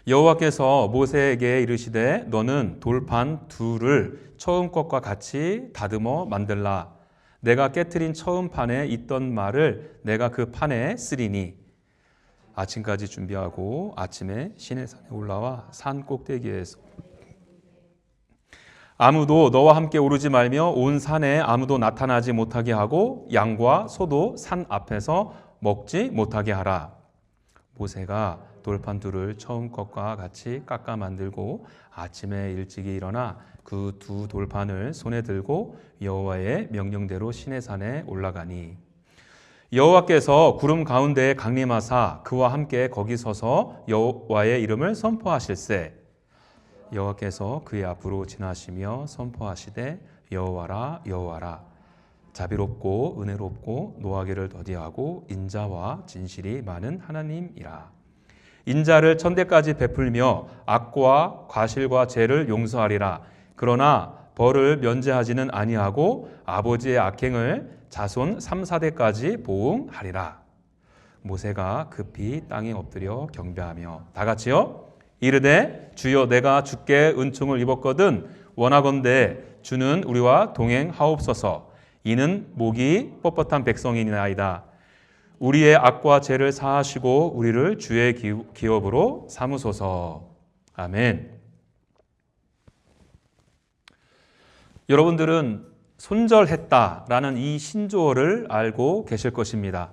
여호와께서 모세에게 이르시되 너는 돌판 둘을 처음 것과 같이 다듬어 만들라. 내가 깨트린 처음 판에 있던 말을 내가 그 판에 쓰리니. 아침까지 준비하고 아침에 시내산에 올라와 산 꼭대기에서 아무도 너와 함께 오르지 말며 온 산에 아무도 나타나지 못하게 하고 양과 소도 산 앞에서 먹지 못하게 하라. 모세가 돌판 둘을 처음 것과 같이 깎아 만들고 아침에 일찍이 일어나 그 두 돌판을 손에 들고 여호와의 명령대로 시내산에 올라가니 여호와께서 구름 가운데에 강림하사 그와 함께 거기 서서 여호와의 이름을 선포하실세. 여호와께서 그의 앞으로 지나시며 선포하시되 여호와라 여호와라 자비롭고 은혜롭고 노하기를 더디하고 인자와 진실이 많은 하나님이라. 인자를 천대까지 베풀며 악과 과실과 죄를 용서하리라. 그러나 벌을 면제하지는 아니하고 아버지의 악행을 자손 3, 4대까지 보응하리라. 모세가 급히 땅에 엎드려 경배하며 다 같이요. 이르되 주여 내가 주께 은총을 입었거든 원하건대 주는 우리와 동행하옵소서. 이는 목이 뻣뻣한 백성이나이다. 우리의 악과 죄를 사하시고 우리를 주의 기업으로 삼으소서. 아멘. 여러분들은 손절했다라는 이 신조어를 알고 계실 것입니다.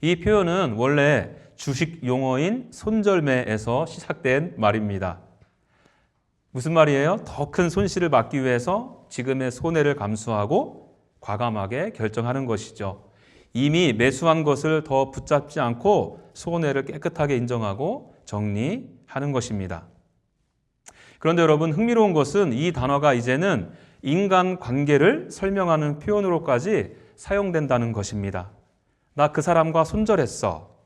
이 표현은 원래 주식 용어인 손절매에서 시작된 말입니다. 무슨 말이에요? 더 큰 손실을 막기 위해서 지금의 손해를 감수하고 과감하게 결정하는 것이죠. 이미 매수한 것을 더 붙잡지 않고 손해를 깨끗하게 인정하고 정리하는 것입니다. 그런데 여러분, 흥미로운 것은 이 단어가 이제는 인간 관계를 설명하는 표현으로까지 사용된다는 것입니다. 나 그 사람과 손절했어.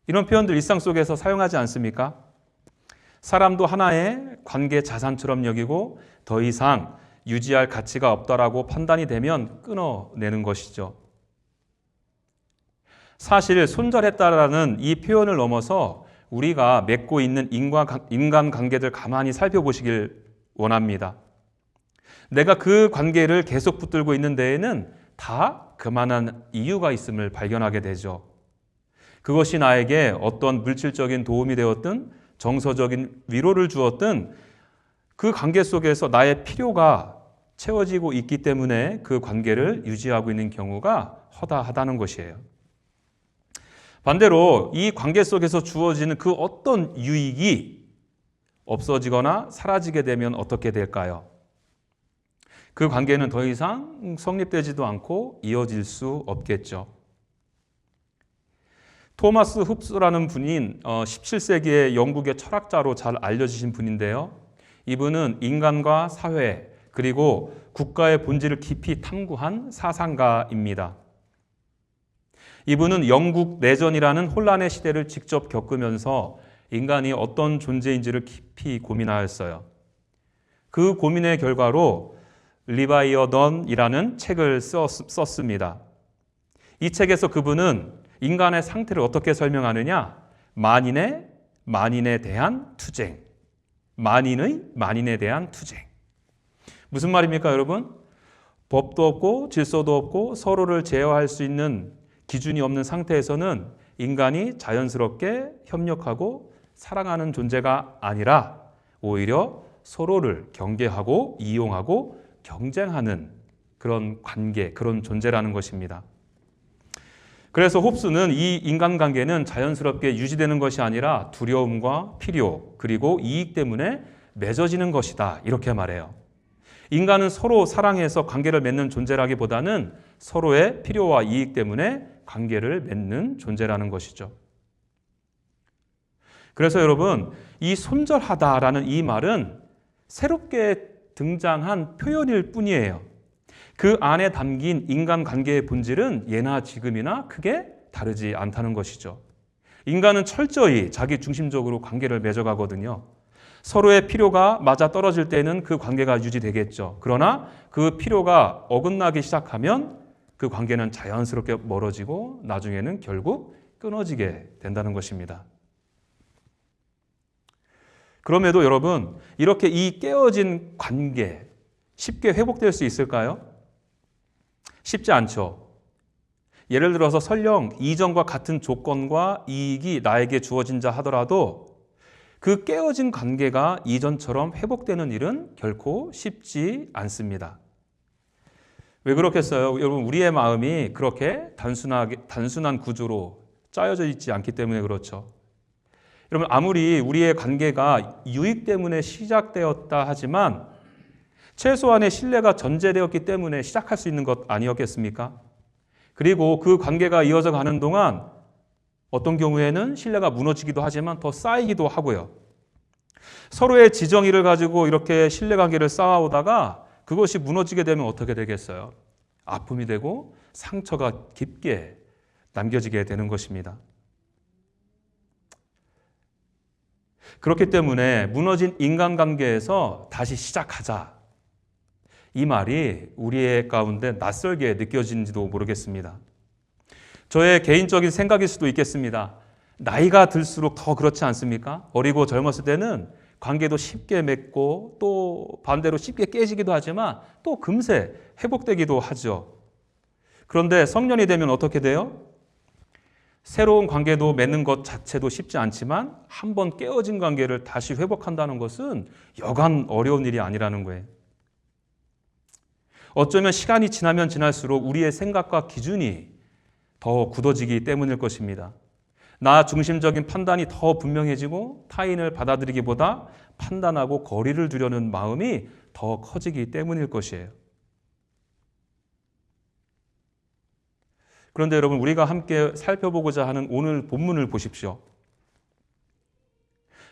이런 표현들 일상 속에서 사용하지 않습니까? 사람도 하나의 관계 자산처럼 여기고 더 이상 유지할 가치가 없다라고 판단이 되면 끊어내는 것이죠. 사실 손절했다라는 이 표현을 넘어서 우리가 맺고 있는 인간관계들 가만히 살펴보시길 원합니다. 내가 그 관계를 계속 붙들고 있는 데에는 다 그만한 이유가 있음을 발견하게 되죠. 그것이 나에게 어떤 물질적인 도움이 되었든 정서적인 위로를 주었든 그 관계 속에서 나의 필요가 채워지고 있기 때문에 그 관계를 유지하고 있는 경우가 허다하다는 것이에요. 반대로 이 관계 속에서 주어지는 그 어떤 유익이 없어지거나 사라지게 되면 어떻게 될까요? 그 관계는 더 이상 성립되지도 않고 이어질 수 없겠죠. 토마스 흡스라는 분인 17세기의 영국의 철학자로 잘 알려지신 분인데요. 이분은 인간과 사회 그리고 국가의 본질을 깊이 탐구한 사상가입니다. 이분은 영국 내전이라는 혼란의 시대를 직접 겪으면서 인간이 어떤 존재인지를 깊이 고민하였어요. 그 고민의 결과로 리바이어던이라는 책을 썼습니다. 이 책에서 그분은 인간의 상태를 어떻게 설명하느냐? 만인에 대한 투쟁. 만인에 대한 투쟁. 무슨 말입니까, 여러분? 법도 없고 질서도 없고 서로를 제어할 수 있는 기준이 없는 상태에서는 인간이 자연스럽게 협력하고 사랑하는 존재가 아니라 오히려 서로를 경계하고 이용하고 경쟁하는 그런 관계, 그런 존재라는 것입니다. 그래서 홉스는 이 인간관계는 자연스럽게 유지되는 것이 아니라 두려움과 필요, 그리고 이익 때문에 맺어지는 것이다. 이렇게 말해요. 인간은 서로 사랑해서 관계를 맺는 존재라기보다는 서로의 필요와 이익 때문에 관계를 맺는 존재라는 것이죠. 그래서 여러분, 이 손절하다라는 이 말은 새롭게 등장한 표현일 뿐이에요. 그 안에 담긴 인간관계의 본질은 예나 지금이나 크게 다르지 않다는 것이죠. 인간은 철저히 자기 중심적으로 관계를 맺어가거든요. 서로의 필요가 맞아 떨어질 때는 그 관계가 유지되겠죠. 그러나 그 필요가 어긋나기 시작하면 그 관계는 자연스럽게 멀어지고 나중에는 결국 끊어지게 된다는 것입니다. 그럼에도 여러분, 이렇게 이 깨어진 관계 쉽게 회복될 수 있을까요? 쉽지 않죠. 예를 들어서 설령 이전과 같은 조건과 이익이 나에게 주어진다 하더라도 그 깨어진 관계가 이전처럼 회복되는 일은 결코 쉽지 않습니다. 왜 그렇겠어요? 여러분, 우리의 마음이 그렇게 단순한 구조로 짜여져 있지 않기 때문에 그렇죠. 여러분, 아무리 우리의 관계가 유익 때문에 시작되었다 하지만 최소한의 신뢰가 전제되었기 때문에 시작할 수 있는 것 아니었겠습니까? 그리고 그 관계가 이어져 가는 동안 어떤 경우에는 신뢰가 무너지기도 하지만 더 쌓이기도 하고요. 서로의 지정의를 가지고 이렇게 신뢰관계를 쌓아오다가 그것이 무너지게 되면 어떻게 되겠어요? 아픔이 되고 상처가 깊게 남겨지게 되는 것입니다. 그렇기 때문에 무너진 인간관계에서 다시 시작하자. 이 말이 우리의 가운데 낯설게 느껴지는지도 모르겠습니다. 저의 개인적인 생각일 수도 있겠습니다. 나이가 들수록 더 그렇지 않습니까? 어리고 젊었을 때는 관계도 쉽게 맺고 또 반대로 쉽게 깨지기도 하지만 또 금세 회복되기도 하죠. 그런데 성년이 되면 어떻게 돼요? 새로운 관계도 맺는 것 자체도 쉽지 않지만 한번 깨어진 관계를 다시 회복한다는 것은 여간 어려운 일이 아니라는 거예요. 어쩌면 시간이 지나면 지날수록 우리의 생각과 기준이 더 굳어지기 때문일 것입니다. 나 중심적인 판단이 더 분명해지고 타인을 받아들이기보다 판단하고 거리를 두려는 마음이 더 커지기 때문일 것이에요. 그런데 여러분, 우리가 함께 살펴보고자 하는 오늘 본문을 보십시오.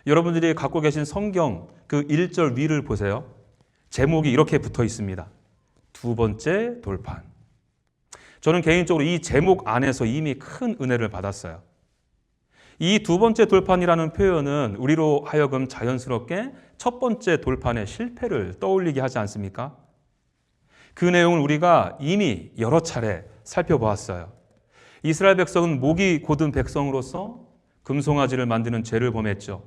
여러분들이 갖고 계신 성경 그 1절 위를 보세요. 제목이 이렇게 붙어 있습니다. 두 번째 돌판. 저는 개인적으로 이 제목 안에서 이미 큰 은혜를 받았어요. 이 두 번째 돌판이라는 표현은 우리로 하여금 자연스럽게 첫 번째 돌판의 실패를 떠올리게 하지 않습니까? 그 내용을 우리가 이미 여러 차례 살펴보았어요. 이스라엘 백성은 목이 곧은 백성으로서 금송아지를 만드는 죄를 범했죠.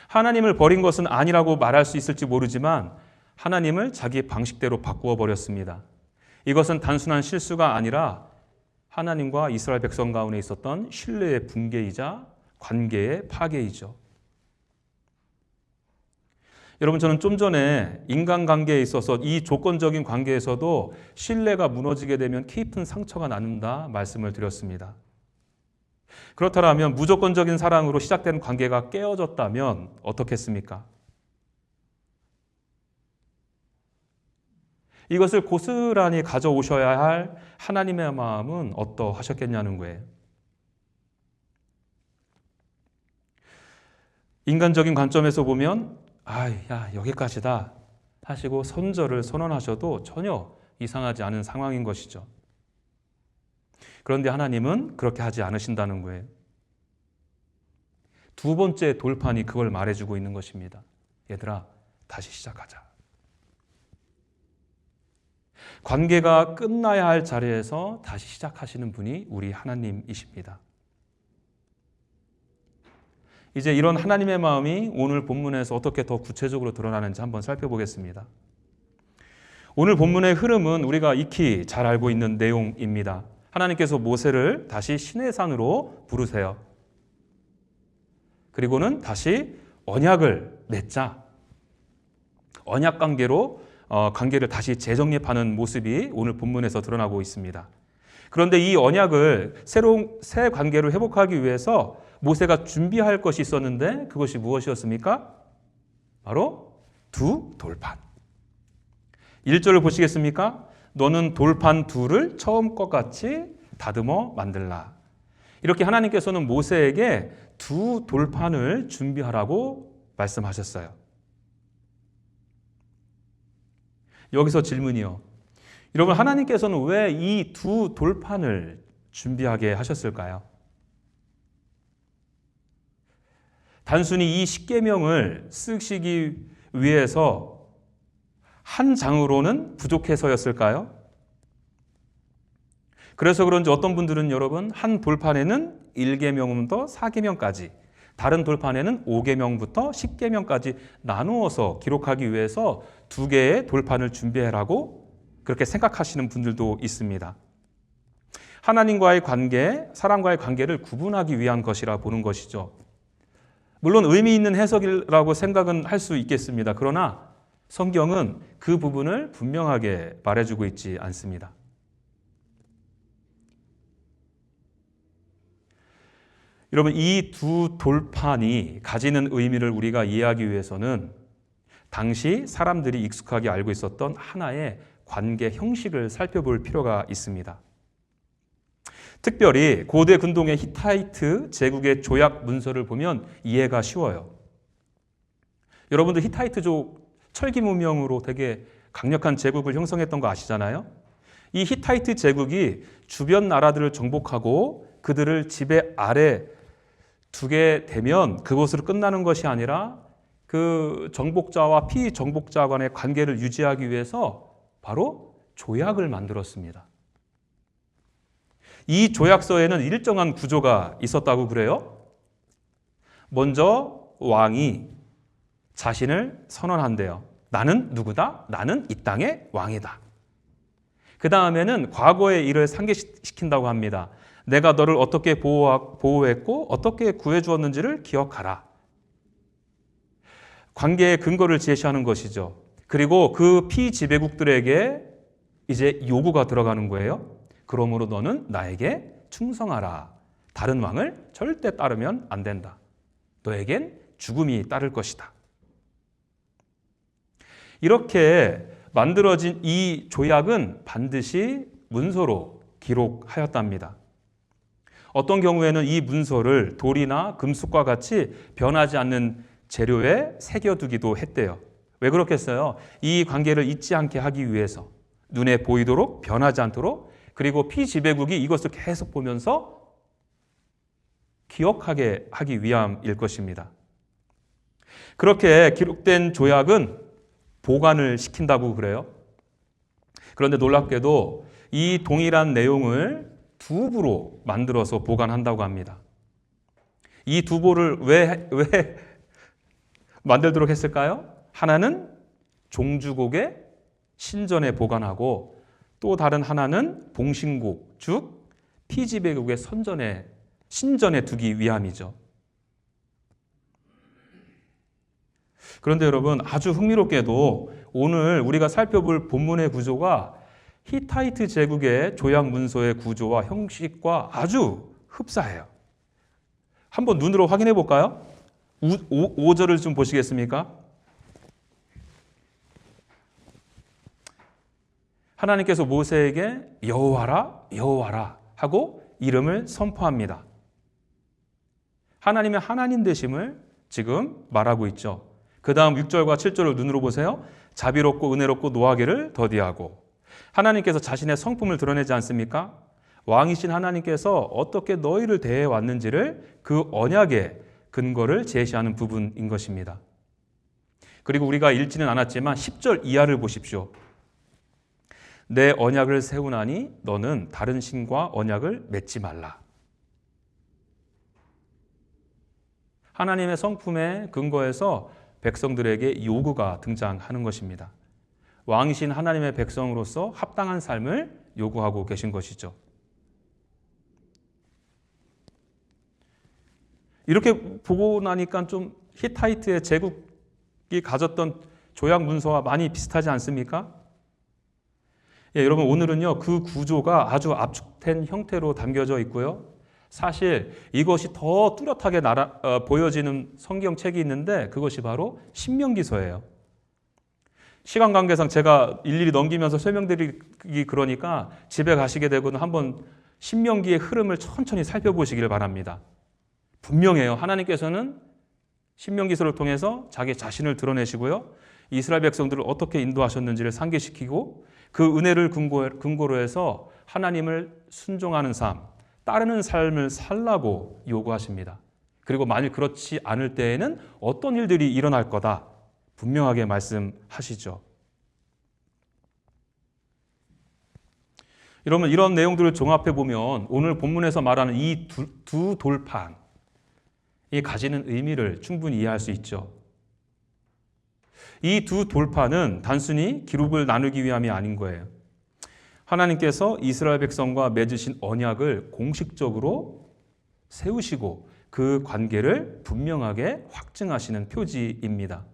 하나님을 버린 것은 아니라고 말할 수 있을지 모르지만 하나님을 자기 방식대로 바꾸어 버렸습니다. 이것은 단순한 실수가 아니라 하나님과 이스라엘 백성 가운데 있었던 신뢰의 붕괴이자 관계의 파괴이죠. 여러분, 저는 좀 전에 인간관계에 있어서 이 조건적인 관계에서도 신뢰가 무너지게 되면 깊은 상처가 남는다 말씀을 드렸습니다. 그렇다면 무조건적인 사랑으로 시작된 관계가 깨어졌다면 어떻겠습니까? 이것을 고스란히 가져오셔야 할 하나님의 마음은 어떠하셨겠냐는 거예요. 인간적인 관점에서 보면 여기까지다 하시고 손절을 선언하셔도 전혀 이상하지 않은 상황인 것이죠. 그런데 하나님은 그렇게 하지 않으신다는 거예요. 두 번째 돌판이 그걸 말해주고 있는 것입니다. 얘들아, 다시 시작하자. 관계가 끝나야 할 자리에서 다시 시작하시는 분이 우리 하나님이십니다. 이제 이런 하나님의 마음이 오늘 본문에서 어떻게 더 구체적으로 드러나는지 한번 살펴보겠습니다. 오늘 본문의 흐름은 우리가 익히 잘 알고 있는 내용입니다. 하나님께서 모세를 다시 시내산으로 부르세요. 그리고는 다시 언약을 맺자. 언약 관계로 관계를 다시 재정립하는 모습이 오늘 본문에서 드러나고 있습니다. 그런데 이 언약을 새 관계로 회복하기 위해서 모세가 준비할 것이 있었는데 그것이 무엇이었습니까? 바로 두 돌판. 1절을 보시겠습니까? 너는 돌판 둘을 처음 것 같이 다듬어 만들라. 이렇게 하나님께서는 모세에게 두 돌판을 준비하라고 말씀하셨어요. 여기서 질문이요. 여러분, 하나님께서는 왜 이 두 돌판을 준비하게 하셨을까요? 단순히 이 십계명을 쓰시기 위해서 한 장으로는 부족해서였을까요? 그래서 그런지 어떤 분들은 여러분 한 돌판에는 1계명부터 4계명까지 다른 돌판에는 5계명부터 10계명까지 나누어서 기록하기 위해서 2개의 돌판을 준비해라고 그렇게 생각하시는 분들도 있습니다. 하나님과의 관계, 사람과의 관계를 구분하기 위한 것이라 보는 것이죠. 물론 의미 있는 해석이라고 생각은 할 수 있겠습니다. 그러나 성경은 그 부분을 분명하게 말해주고 있지 않습니다. 여러분, 이 2 돌판이 가지는 의미를 우리가 이해하기 위해서는 당시 사람들이 익숙하게 알고 있었던 하나의 관계 형식을 살펴볼 필요가 있습니다. 특별히 고대 근동의 히타이트 제국의 조약 문서를 보면 이해가 쉬워요. 여러분들 히타이트족 철기 문명으로 되게 강력한 제국을 형성했던 거 아시잖아요? 이 히타이트 제국이 주변 나라들을 정복하고 그들을 지배 아래 두게 되면 그것으로 끝나는 것이 아니라 그 정복자와 피정복자 간의 관계를 유지하기 위해서 바로 조약을 만들었습니다. 이 조약서에는 일정한 구조가 있었다고 그래요. 먼저 왕이 자신을 선언한대요. 나는 누구다? 나는 이 땅의 왕이다. 그 다음에는 과거의 일을 상기시킨다고 합니다. 내가 너를 어떻게 보호했고 어떻게 구해주었는지를 기억하라. 관계의 근거를 제시하는 것이죠. 그리고 그 피지배국들에게 이제 요구가 들어가는 거예요. 그러므로 너는 나에게 충성하라. 다른 왕을 절대 따르면 안 된다. 너에겐 죽음이 따를 것이다. 이렇게 만들어진 이 조약은 반드시 문서로 기록하였답니다. 어떤 경우에는 이 문서를 돌이나 금속과 같이 변하지 않는 재료에 새겨두기도 했대요. 왜 그렇겠어요? 이 관계를 잊지 않게 하기 위해서, 눈에 보이도록 변하지 않도록, 그리고 피지배국이 이것을 계속 보면서 기억하게 하기 위함일 것입니다. 그렇게 기록된 조약은 보관을 시킨다고 그래요. 그런데 놀랍게도 이 동일한 내용을 2부로 만들어서 보관한다고 합니다. 이 2부를 왜 만들도록 했을까요? 하나는 종주국의 신전에 보관하고 또 다른 하나는 봉신국, 즉 피지배국의 신전에 두기 위함이죠. 그런데 여러분, 아주 흥미롭게도 오늘 우리가 살펴볼 본문의 구조가 히타이트 제국의 조약 문서의 구조와 형식과 아주 흡사해요. 한번 눈으로 확인해 볼까요? 5절을 좀 보시겠습니까? 하나님께서 모세에게 여호와라, 여호와라 하고 이름을 선포합니다. 하나님의 하나님 되심을 지금 말하고 있죠. 그 다음 6절과 7절을 눈으로 보세요. 자비롭고 은혜롭고 노하기를 더디하고, 하나님께서 자신의 성품을 드러내지 않습니까? 왕이신 하나님께서 어떻게 너희를 대해 왔는지를 그 언약의 근거를 제시하는 부분인 것입니다. 그리고 우리가 읽지는 않았지만 10절 이하를 보십시오. 내 언약을 세우나니 너는 다른 신과 언약을 맺지 말라. 하나님의 성품의 근거에서 백성들에게 요구가 등장하는 것입니다. 왕이신 하나님의 백성으로서 합당한 삶을 요구하고 계신 것이죠. 이렇게 보고 나니까 좀 히타이트의 제국이 가졌던 조약 문서와 많이 비슷하지 않습니까? 예, 여러분, 오늘은요 그 구조가 아주 압축된 형태로 담겨져 있고요. 사실 이것이 더 뚜렷하게 보여지는 성경책이 있는데 그것이 바로 신명기서예요. 시간 관계상 제가 일일이 넘기면서 설명드리기 그러니까 집에 가시게 되고는 한번 신명기의 흐름을 천천히 살펴보시길 바랍니다. 분명해요. 하나님께서는 신명기서를 통해서 자기 자신을 드러내시고요. 이스라엘 백성들을 어떻게 인도하셨는지를 상기시키고 그 은혜를 근거로 해서 하나님을 순종하는 삶, 따르는 삶을 살라고 요구하십니다. 그리고 만일 그렇지 않을 때에는 어떤 일들이 일어날 거다 분명하게 말씀하시죠. 여러분, 이런 내용들을 종합해 보면 오늘 본문에서 말하는 이 두 돌판, 가지는 의미를 충분히 이해할 수 있죠. 이 두 돌파는 단순히 기록을 나누기 위함이 아닌 거예요. 하나님께서 이스라엘 백성과 맺으신 언약을 공식적으로 세우시고 그 관계를 분명하게 확증하시는 표지입니다.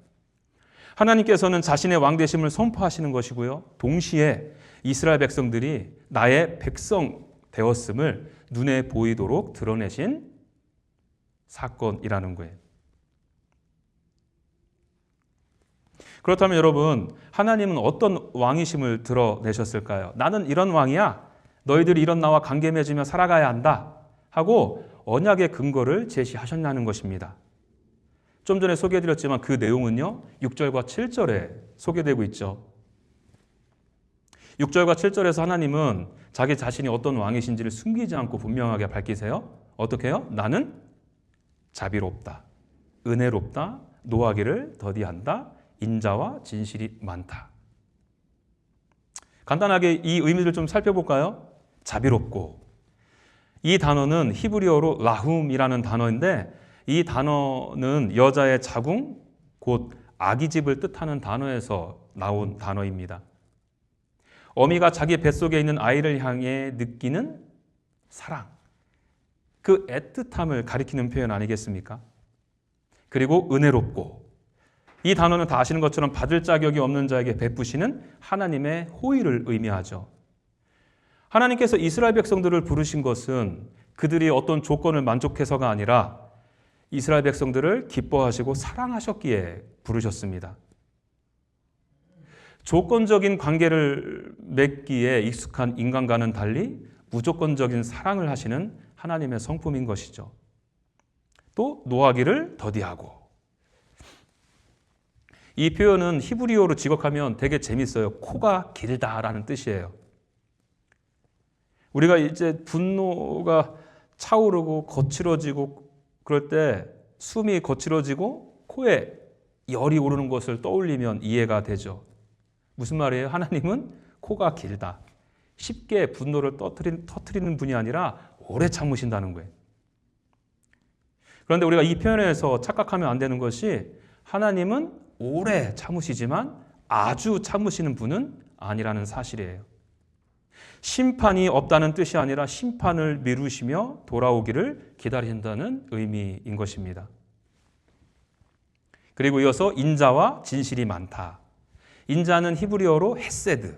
하나님께서는 자신의 왕되심을 선포하시는 것이고요. 동시에 이스라엘 백성들이 나의 백성 되었음을 눈에 보이도록 드러내신 사건이라는 거예요. 그렇다면 여러분, 하나님은 어떤 왕이심을 드러내셨을까요? 나는 이런 왕이야. 너희들이 이런 나와 관계 맺으며 살아가야 한다. 하고 언약의 근거를 제시하셨다는 것입니다. 좀 전에 소개해드렸지만 그 내용은요, 6절과 7절에 소개되고 있죠. 6절과 7절에서 하나님은 자기 자신이 어떤 왕이신지를 숨기지 않고 분명하게 밝히세요. 어떻게 해요? 나는 자비롭다, 은혜롭다, 노하기를 더디한다, 인자와 진실이 많다. 간단하게 이 의미를 좀 살펴볼까요? 자비롭고, 이 단어는 히브리어로 라훔이라는 단어인데 이 단어는 여자의 자궁, 곧 아기 집을 뜻하는 단어에서 나온 단어입니다. 어미가 자기 뱃속에 있는 아이를 향해 느끼는 사랑, 그 애틋함을 가리키는 표현 아니겠습니까? 그리고 은혜롭고, 이 단어는 다 아시는 것처럼 받을 자격이 없는 자에게 베푸시는 하나님의 호의를 의미하죠. 하나님께서 이스라엘 백성들을 부르신 것은 그들이 어떤 조건을 만족해서가 아니라 이스라엘 백성들을 기뻐하시고 사랑하셨기에 부르셨습니다. 조건적인 관계를 맺기에 익숙한 인간과는 달리 무조건적인 사랑을 하시는 하나님의 성품인 것이죠. 또 노하기를 더디하고, 이 표현은 히브리어로 직역하면 되게 재밌어요. 코가 길다라는 뜻이에요. 우리가 이제 분노가 차오르고 거칠어지고 그럴 때 숨이 거칠어지고 코에 열이 오르는 것을 떠올리면 이해가 되죠. 무슨 말이에요? 하나님은 코가 길다. 쉽게 분노를 터뜨리는 분이 아니라 오래 참으신다는 거예요. 그런데 우리가 이 표현에서 착각하면 안 되는 것이 하나님은 오래 참으시지만 아주 참으시는 분은 아니라는 사실이에요. 심판이 없다는 뜻이 아니라 심판을 미루시며 돌아오기를 기다린다는 의미인 것입니다. 그리고 이어서 인자와 진실이 많다. 인자는 히브리어로 헤세드.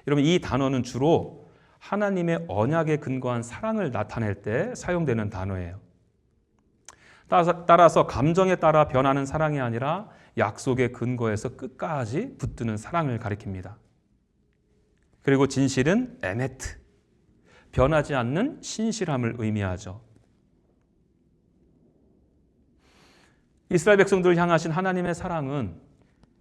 여러분, 이 단어는 주로 하나님의 언약에 근거한 사랑을 나타낼 때 사용되는 단어예요. 따라서 감정에 따라 변하는 사랑이 아니라 약속의 근거에서 끝까지 붙드는 사랑을 가리킵니다. 그리고 진실은 에메트, 변하지 않는 신실함을 의미하죠. 이스라엘 백성들을 향하신 하나님의 사랑은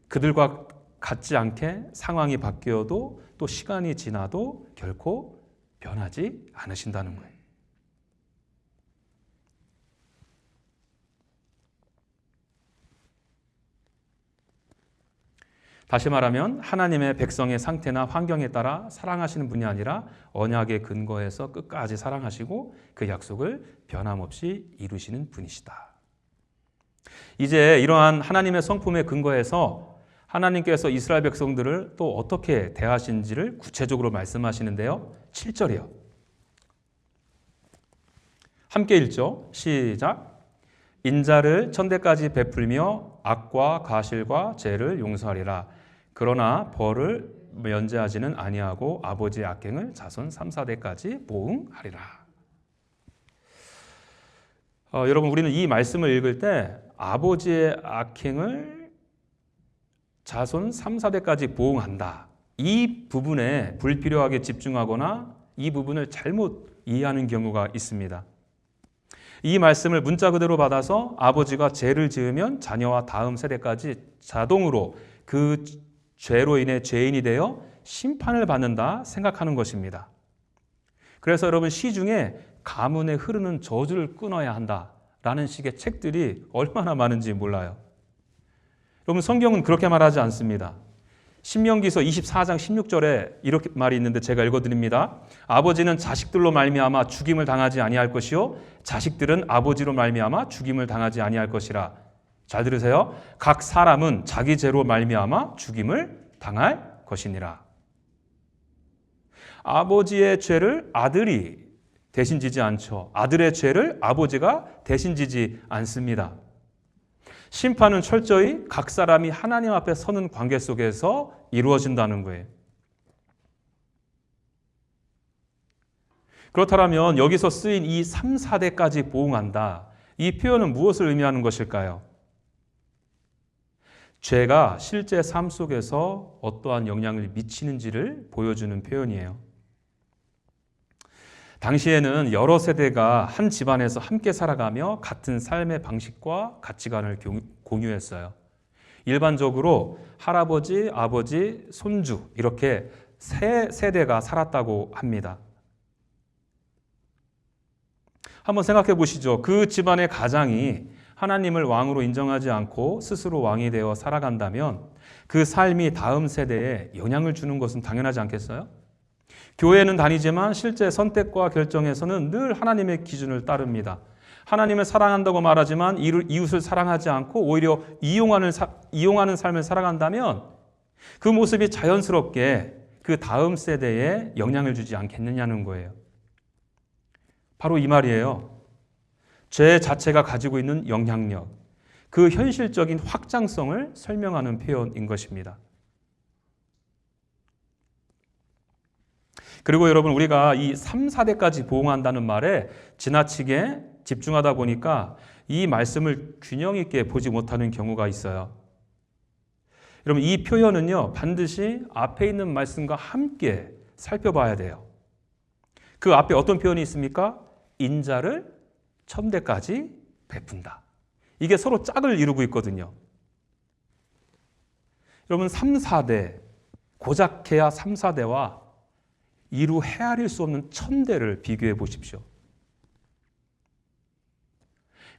그들과 같지 않게 상황이 바뀌어도 또 시간이 지나도 결코 변하지 않으신다는 거예요. 다시 말하면 하나님의 백성의 상태나 환경에 따라 사랑하시는 분이 아니라 언약의 근거에서 끝까지 사랑하시고 그 약속을 변함없이 이루시는 분이시다. 이제 이러한 하나님의 성품에 근거해서 하나님께서 이스라엘 백성들을 또 어떻게 대하신지를 구체적으로 말씀하시는데요. 7절이요. 함께 읽죠. 시작. 인자를 천대까지 베풀며 악과 가실과 죄를 용서하리라. 그러나 벌을 면제하지는 아니하고 아버지의 악행을 자손 3, 4대까지 보응하리라. 여러분, 우리는 이 말씀을 읽을 때 아버지의 악행을 자손 3, 4대까지 보응한다. 이 부분에 불필요하게 집중하거나 이 부분을 잘못 이해하는 경우가 있습니다. 이 말씀을 문자 그대로 받아서 아버지가 죄를 지으면 자녀와 다음 세대까지 자동으로 그 죄로 인해 죄인이 되어 심판을 받는다 생각하는 것입니다. 그래서 여러분, 시중에 가문에 흐르는 저주를 끊어야 한다라는 식의 책들이 얼마나 많은지 몰라요. 여러분, 성경은 그렇게 말하지 않습니다. 신명기서 24장 16절에 이렇게 말이 있는데 제가 읽어드립니다. 아버지는 자식들로 말미암아 죽임을 당하지 아니할 것이요 자식들은 아버지로 말미암아 죽임을 당하지 아니할 것이라. 잘 들으세요. 각 사람은 자기 죄로 말미암아 죽임을 당할 것이니라. 아버지의 죄를 아들이 대신 지지 않죠. 아들의 죄를 아버지가 대신 지지 않습니다. 심판은 철저히 각 사람이 하나님 앞에 서는 관계 속에서 이루어진다는 거예요. 그렇다면 여기서 쓰인 이 3, 4대까지 보응한다. 이 표현은 무엇을 의미하는 것일까요? 죄가 실제 삶 속에서 어떠한 영향을 미치는지를 보여주는 표현이에요. 당시에는 여러 세대가 한 집안에서 함께 살아가며 같은 삶의 방식과 가치관을 공유했어요. 일반적으로 할아버지, 아버지, 손주 이렇게 세 세대가 살았다고 합니다. 한번 생각해 보시죠. 그 집안의 가장이 하나님을 왕으로 인정하지 않고 스스로 왕이 되어 살아간다면 그 삶이 다음 세대에 영향을 주는 것은 당연하지 않겠어요? 교회는 다니지만 실제 선택과 결정에서는 늘 하나님의 기준을 따릅니다. 하나님을 사랑한다고 말하지만 이웃을 사랑하지 않고 오히려 이용하는 삶을 살아간다면 그 모습이 자연스럽게 그 다음 세대에 영향을 주지 않겠느냐는 거예요. 바로 이 말이에요. 죄 자체가 가지고 있는 영향력, 그 현실적인 확장성을 설명하는 표현인 것입니다. 그리고 여러분, 우리가 이 3, 4대까지 보응한다는 말에 지나치게 집중하다 보니까 이 말씀을 균형 있게 보지 못하는 경우가 있어요. 여러분, 이 표현은요, 반드시 앞에 있는 말씀과 함께 살펴봐야 돼요. 그 앞에 어떤 표현이 있습니까? 인자를 천대까지 베푼다. 이게 서로 짝을 이루고 있거든요. 여러분, 3, 4대, 고작해야 3, 4대와 이루 헤아릴 수 없는 1000대를 비교해 보십시오.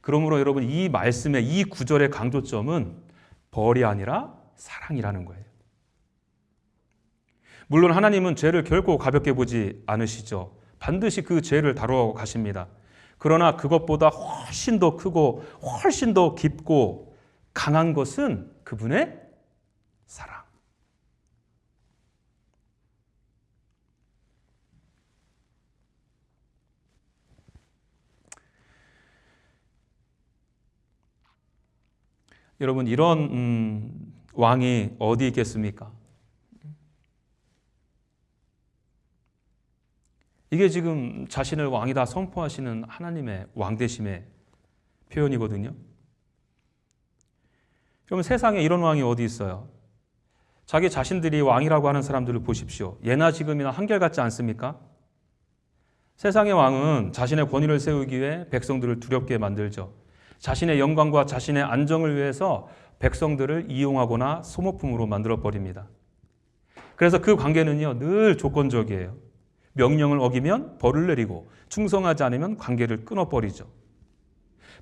그러므로 여러분, 이 말씀의 이 구절의 강조점은 벌이 아니라 사랑이라는 거예요. 물론 하나님은 죄를 결코 가볍게 보지 않으시죠. 반드시 그 죄를 다루어 가십니다. 그러나 그것보다 훨씬 더 크고 훨씬 더 깊고 강한 것은 그분의 사랑. 여러분, 이런 왕이 어디 있겠습니까? 이게 지금 자신을 왕이다 선포하시는 하나님의 왕되심의 표현이거든요. 그럼 세상에 이런 왕이 어디 있어요? 자기 자신들이 왕이라고 하는 사람들을 보십시오. 예나 지금이나 한결같지 않습니까? 세상의 왕은 자신의 권위를 세우기 위해 백성들을 두렵게 만들죠. 자신의 영광과 자신의 안정을 위해서 백성들을 이용하거나 소모품으로 만들어버립니다. 그래서 그 관계는요, 늘 조건적이에요. 명령을 어기면 벌을 내리고 충성하지 않으면 관계를 끊어버리죠.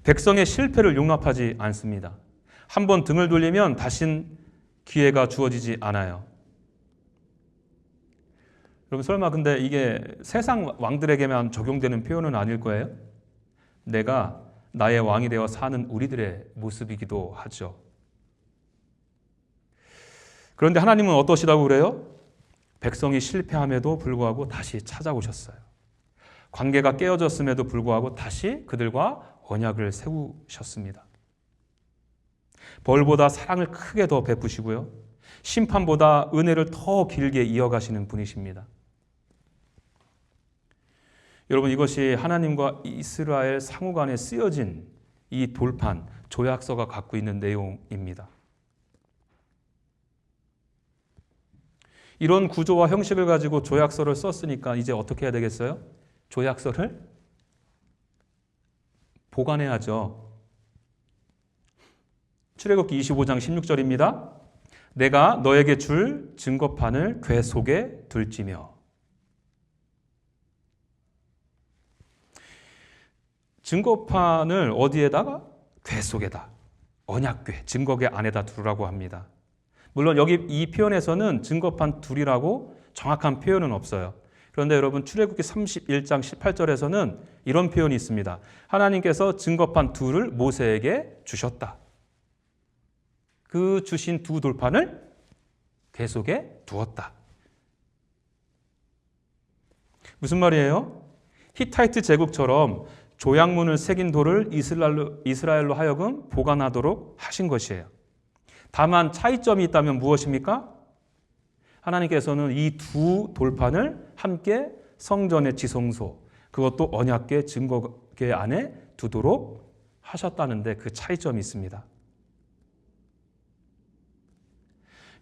백성의 실패를 용납하지 않습니다. 한번 등을 돌리면 다신 기회가 주어지지 않아요. 여러분, 설마 근데 이게 세상 왕들에게만 적용되는 표현은 아닐 거예요? 내가 나의 왕이 되어 사는 우리들의 모습이기도 하죠. 그런데 하나님은 어떠시다고 그래요? 백성이 실패함에도 불구하고 다시 찾아오셨어요. 관계가 깨어졌음에도 불구하고 다시 그들과 언약을 세우셨습니다. 벌보다 사랑을 크게 더 베푸시고요. 심판보다 은혜를 더 길게 이어가시는 분이십니다. 여러분, 이것이 하나님과 이스라엘 상호간에 쓰여진 이 돌판, 조약서가 갖고 있는 내용입니다. 이런 구조와 형식을 가지고 조약서를 썼으니까 이제 어떻게 해야 되겠어요? 조약서를 보관해야죠. 출애굽기 25장 16절입니다. 내가 너에게 줄 증거판을 궤 속에 둘지며. 증거판을 어디에다가? 궤 속에다. 언약궤, 증거궤 안에다 두라고 합니다. 물론 여기 이 표현에서는 증거판 둘이라고 정확한 표현은 없어요. 그런데 여러분 출애굽기 31장 18절에서는 이런 표현이 있습니다. 하나님께서 증거판 둘을 모세에게 주셨다. 그 주신 두 돌판을 궤속에 두었다. 무슨 말이에요? 히타이트 제국처럼 조약문을 새긴 돌을 이스라엘로 하여금 보관하도록 하신 것이에요. 다만 차이점이 있다면 무엇입니까? 하나님께서는 이 두 돌판을 함께 성전의 지성소, 그것도 언약궤 증거궤 안에 두도록 하셨다는데 그 차이점이 있습니다.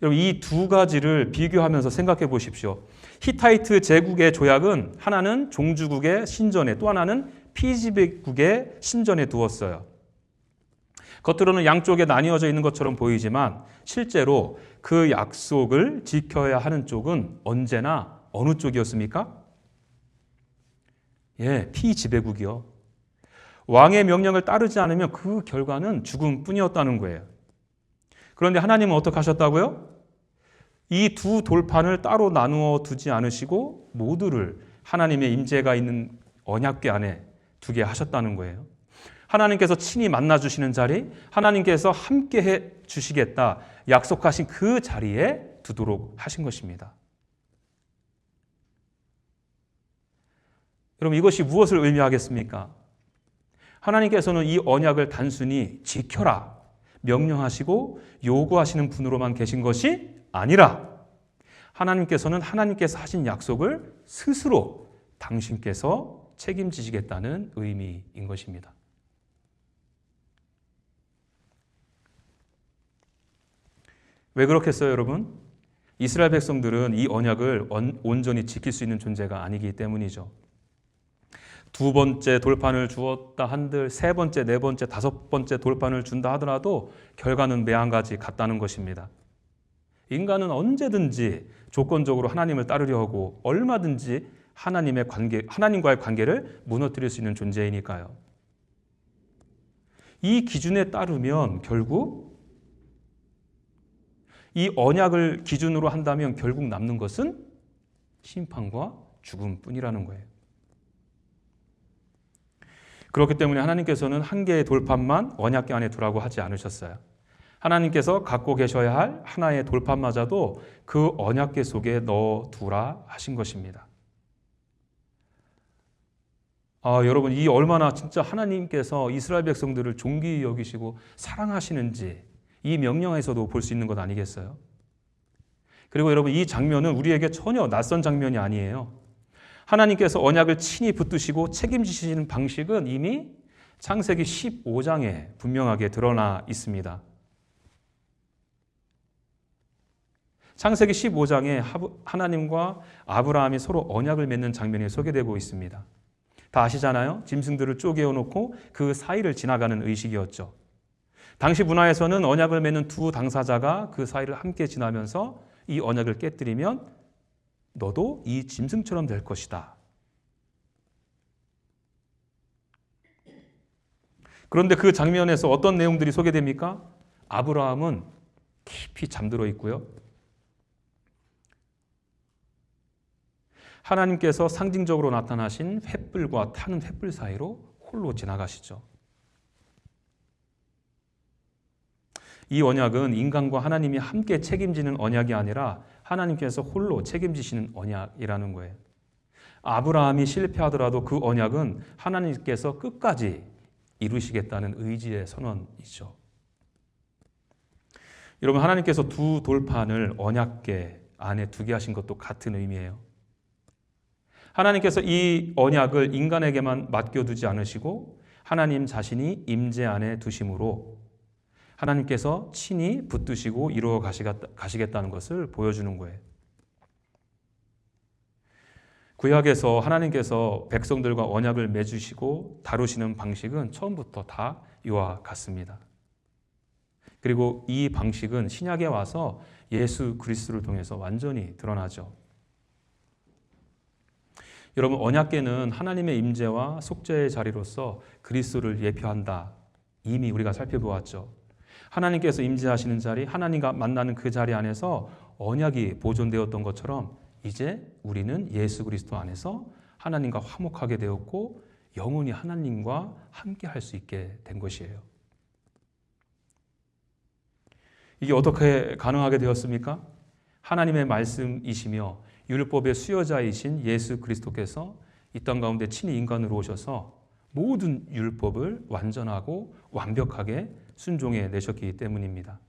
여러분, 이 두 가지를 비교하면서 생각해 보십시오. 히타이트 제국의 조약은 하나는 종주국의 신전에, 또 하나는 피지백국의 신전에 두었어요. 겉으로는 양쪽에 나뉘어져 있는 것처럼 보이지만 실제로 그 약속을 지켜야 하는 쪽은 언제나 어느 쪽이었습니까? 피지배국이요. 왕의 명령을 따르지 않으면 그 결과는 죽음뿐이었다는 거예요. 그런데 하나님은 어떻게 하셨다고요? 이 두 돌판을 따로 나누어 두지 않으시고 모두를 하나님의 임재가 있는 언약궤 안에 두게 하셨다는 거예요. 하나님께서 친히 만나 주시는 자리, 하나님께서 함께 해 주시겠다 약속하신 그 자리에 두도록 하신 것입니다. 여러분, 이것이 무엇을 의미하겠습니까? 하나님께서는 이 언약을 단순히 지켜라 명령하시고 요구하시는 분으로만 계신 것이 아니라 하나님께서는 하나님께서 하신 약속을 스스로 당신께서 책임지시겠다는 의미인 것입니다. 왜 그렇겠어요, 여러분? 이스라엘 백성들은 이 언약을 온전히 지킬 수 있는 존재가 아니기 때문이죠. 두 번째 돌판을 주었다 한들 세 번째, 네 번째, 다섯 번째 돌판을 준다 하더라도 결과는 매한가지 같다는 것입니다. 인간은 언제든지 조건적으로 하나님을 따르려 하고 얼마든지 하나님과의 관계를 무너뜨릴 수 있는 존재이니까요. 이 기준에 따르면 결국 이 언약을 기준으로 한다면 결국 남는 것은 심판과 죽음뿐이라는 거예요. 그렇기 때문에 하나님께서는 한 개의 돌판만 언약궤 안에 두라고 하지 않으셨어요. 하나님께서 갖고 계셔야 할 하나의 돌판마저도 그 언약궤 속에 넣어두라 하신 것입니다. 여러분, 이 얼마나 진짜 하나님께서 이스라엘 백성들을 존귀히 여기시고 사랑하시는지 이 명령에서도 볼 수 있는 것 아니겠어요? 그리고 여러분, 이 장면은 우리에게 전혀 낯선 장면이 아니에요. 하나님께서 언약을 친히 붙드시고 책임지시는 방식은 이미 창세기 15장에 분명하게 드러나 있습니다. 창세기 15장에 하나님과 아브라함이 서로 언약을 맺는 장면이 소개되고 있습니다. 다 아시잖아요? 짐승들을 쪼개어 놓고 그 사이를 지나가는 의식이었죠. 당시 문화에서는 언약을 맺는 두 당사자가 그 사이를 함께 지나면서 이 언약을 깨뜨리면 너도 이 짐승처럼 될 것이다. 그런데 그 장면에서 어떤 내용들이 소개됩니까? 아브라함은 깊이 잠들어 있고요. 하나님께서 상징적으로 나타나신 횃불과 타는 횃불 사이로 홀로 지나가시죠. 이 언약은 인간과 하나님이 함께 책임지는 언약이 아니라 하나님께서 홀로 책임지시는 언약이라는 거예요. 아브라함이 실패하더라도 그 언약은 하나님께서 끝까지 이루시겠다는 의지의 선언이죠. 여러분, 하나님께서 두 돌판을 언약궤 안에 두게 하신 것도 같은 의미예요. 하나님께서 이 언약을 인간에게만 맡겨두지 않으시고 하나님 자신이 임재 안에 두심으로 하나님께서 친히 붙드시고 이루어 가시겠다는 것을 보여주는 거예요. 구약에서 하나님께서 백성들과 언약을 맺으시고 다루시는 방식은 처음부터 다 이와 같습니다. 그리고 이 방식은 신약에 와서 예수 그리스도를 통해서 완전히 드러나죠. 여러분, 언약궤는 하나님의 임재와 속죄의 자리로서 그리스도를 예표한다. 이미 우리가 살펴보았죠. 하나님께서 임재하시는 자리, 하나님과 만나는 그 자리 안에서 언약이 보존되었던 것처럼 이제 우리는 예수 그리스도 안에서 하나님과 화목하게 되었고 영원히 하나님과 함께 할 수 있게 된 것이에요. 이게 어떻게 가능하게 되었습니까? 하나님의 말씀이시며 율법의 수여자이신 예수 그리스도께서 이 땅 가운데 친히 인간으로 오셔서 모든 율법을 완전하고 완벽하게 순종해 내셨기 때문입니다.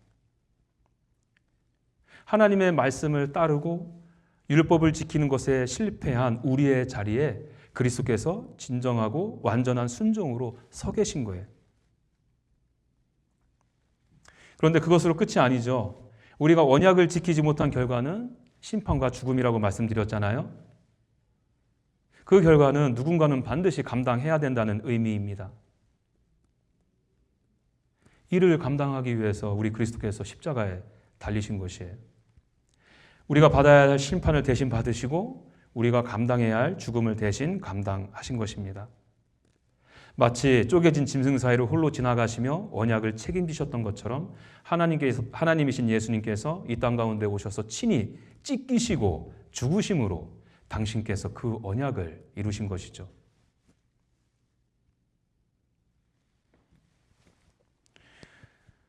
하나님의 말씀을 따르고 율법을 지키는 것에 실패한 우리의 자리에 그리스도께서 진정하고 완전한 순종으로 서 계신 거예요. 그런데 그것으로 끝이 아니죠. 우리가 언약을 지키지 못한 결과는 심판과 죽음이라고 말씀드렸잖아요. 그 결과는 누군가는 반드시 감당해야 된다는 의미입니다. 이를 감당하기 위해서 우리 그리스도께서 십자가에 달리신 것이에요. 우리가 받아야 할 심판을 대신 받으시고 우리가 감당해야 할 죽음을 대신 감당하신 것입니다. 마치 쪼개진 짐승 사이를 홀로 지나가시며 언약을 책임지셨던 것처럼 하나님이신 예수님께서 이 땅 가운데 오셔서 친히 찢기시고 죽으심으로 당신께서 그 언약을 이루신 것이죠.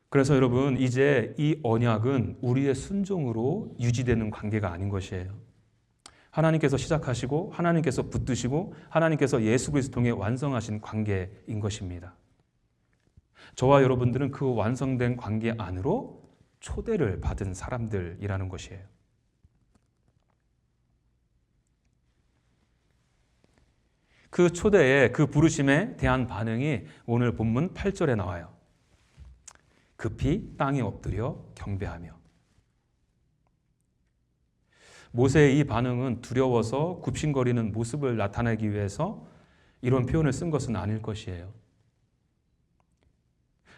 그래서 여러분, 이제 이 언약은 우리의 순종으로 유지되는 관계가 아닌 것이에요. 하나님께서 시작하시고 하나님께서 붙드시고 하나님께서 예수 그리스도 통해 완성하신 관계인 것입니다. 저와 여러분들은 그 완성된 관계 안으로 초대를 받은 사람들이라는 것이에요. 그 초대에, 그 부르심에 대한 반응이 오늘 본문 8절에 나와요. 급히 땅에 엎드려 경배하며. 모세의 이 반응은 두려워서 굽신거리는 모습을 나타내기 위해서 이런 표현을 쓴 것은 아닐 것이에요.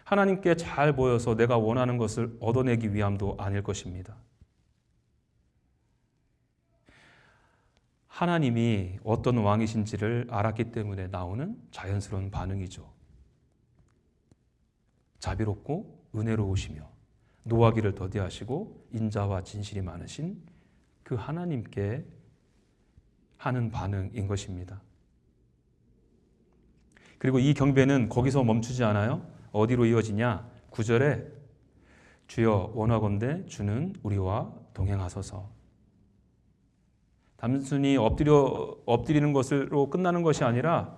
하나님께 잘 보여서 내가 원하는 것을 얻어내기 위함도 아닐 것입니다. 하나님이 어떤 왕이신지를 알았기 때문에 나오는 자연스러운 반응이죠. 자비롭고 은혜로우시며 노하기를 더디하시고 인자와 진실이 많으신 그 하나님께 하는 반응인 것입니다. 그리고 이 경배는 거기서 멈추지 않아요. 어디로 이어지냐? 9절에 주여 원하건대 주는 우리와 동행하소서. 단순히 엎드리는 것으로 끝나는 것이 아니라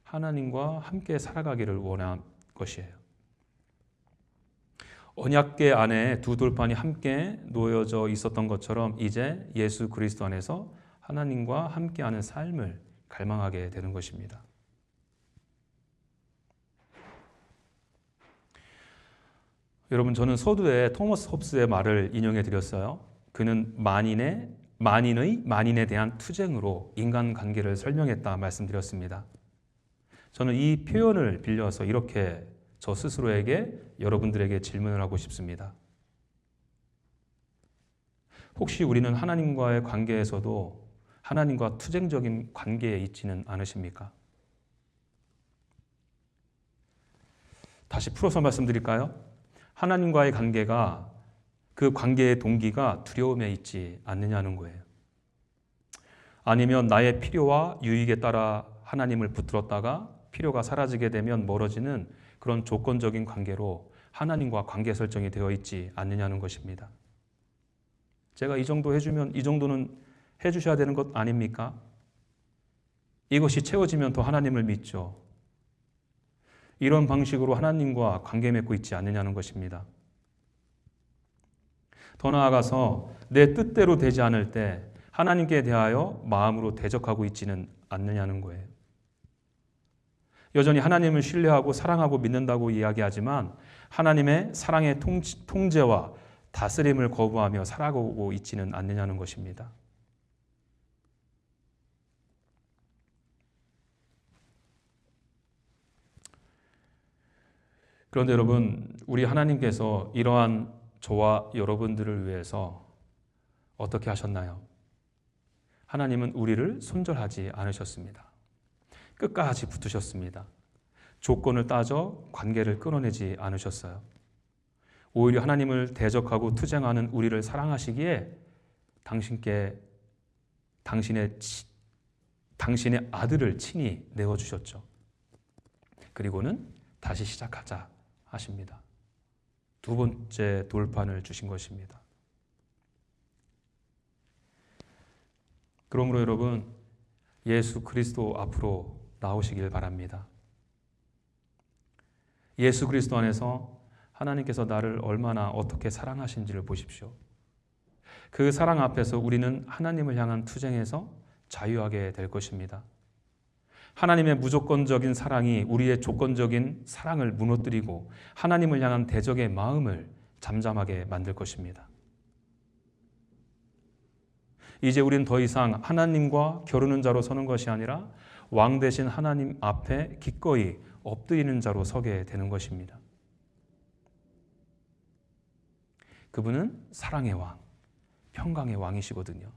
하나님과 함께 살아가기를 원한 것이에요. 언약궤 안에 두 돌판이 함께 놓여져 있었던 것처럼 이제 예수 그리스도 안에서 하나님과 함께하는 삶을 갈망하게 되는 것입니다. 여러분, 저는 서두에 토머스 홉스의 말을 인용해 드렸어요. 그는 만인에 대한 투쟁으로 인간관계를 설명했다 말씀드렸습니다. 저는 이 표현을 빌려서 이렇게 저 스스로에게 여러분들에게 질문을 하고 싶습니다. 혹시 우리는 하나님과의 관계에서도 하나님과 투쟁적인 관계에 있지는 않으십니까? 다시 풀어서 말씀드릴까요? 하나님과의 관계가, 그 관계의 동기가 두려움에 있지 않느냐는 거예요. 아니면 나의 필요와 유익에 따라 하나님을 붙들었다가 필요가 사라지게 되면 멀어지는 그런 조건적인 관계로 하나님과 관계 설정이 되어 있지 않느냐는 것입니다. 제가 이 정도 해주면 이 정도는 해주셔야 되는 것 아닙니까? 이것이 채워지면 더 하나님을 믿죠. 이런 방식으로 하나님과 관계 맺고 있지 않느냐는 것입니다. 더 나아가서 내 뜻대로 되지 않을 때 하나님께 대하여 마음으로 대적하고 있지는 않느냐는 거예요. 여전히 하나님을 신뢰하고 사랑하고 믿는다고 이야기하지만 하나님의 사랑의 통제와 다스림을 거부하며 살아가고 있지는 않느냐는 것입니다. 그런데 여러분, 우리 하나님께서 이러한 저와 여러분들을 위해서 어떻게 하셨나요? 하나님은 우리를 손절하지 않으셨습니다. 끝까지 붙으셨습니다. 조건을 따져 관계를 끊어내지 않으셨어요. 오히려 하나님을 대적하고 투쟁하는 우리를 사랑하시기에 당신의 아들을 친히 내어주셨죠. 그리고는 다시 시작하자 하십니다. 두 번째 돌판을 주신 것입니다. 그러므로 여러분, 예수 그리스도 앞으로 나오시길 바랍니다. 예수 그리스도 안에서 하나님께서 나를 얼마나 어떻게 사랑하신지를 보십시오. 그 사랑 앞에서 우리는 하나님을 향한 투쟁에서 자유하게 될 것입니다. 하나님의 무조건적인 사랑이 우리의 조건적인 사랑을 무너뜨리고 하나님을 향한 대적의 마음을 잠잠하게 만들 것입니다. 이제 우리는 더 이상 하나님과 겨루는 자로 서는 것이 아니라 왕 대신 하나님 앞에 기꺼이 엎드리는 자로 서게 되는 것입니다. 그분은 사랑의 왕, 평강의 왕이시거든요.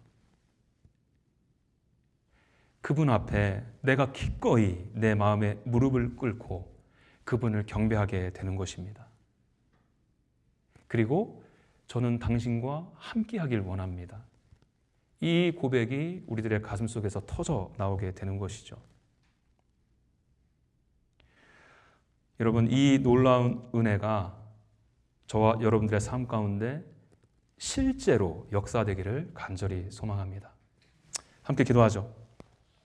그분 앞에 내가 기꺼이 내 마음에 무릎을 꿇고 그분을 경배하게 되는 것입니다. 그리고 저는 당신과 함께하길 원합니다. 이 고백이 우리들의 가슴 속에서 터져 나오게 되는 것이죠. 여러분, 이 놀라운 은혜가 저와 여러분들의 삶 가운데 실제로 역사되기를 간절히 소망합니다. 함께 기도하죠.